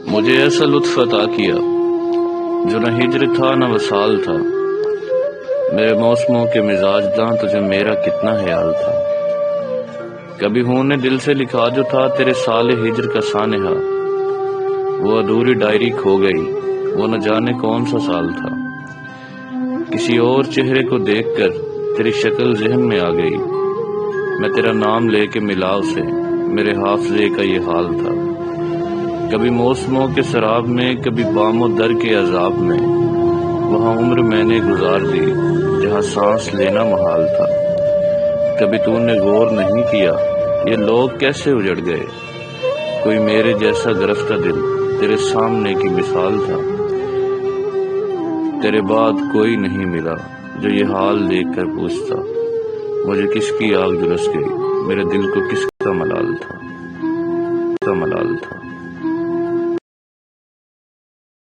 مجھے ایسا لطف عطا کیا جو نہ ہجر تھا نہ وصال تھا، میرے موسموں کے مزاج داں تجھے میرا کتنا خیال تھا۔ کبھی ہوں نے دل سے لکھا جو تھا تیرے سال ہجر کا سانحہ، وہ ادھوری ڈائری کھو گئی، وہ نہ جانے کون سا سال تھا۔ کسی اور چہرے کو دیکھ کر تیری شکل ذہن میں آ گئی، میں تیرا نام لے کے ملا اسے، میرے حافظے کا یہ حال تھا۔ کبھی موسموں کے سراب میں، کبھی بام و در کے عذاب میں، وہاں عمر میں نے گزار دی جہاں سانس لینا محال تھا۔ کبھی تو نے غور نہیں کیا یہ لوگ کیسے اجڑ گئے، کوئی میرے جیسا گرفتہ دل تیرے سامنے کی مثال تھا۔ تیرے بعد کوئی نہیں ملا جو یہ حال دیکھ کر پوچھتا، مجھے کس کی آگ جھلس گئی، میرے دل کو کس کا ملال تھا۔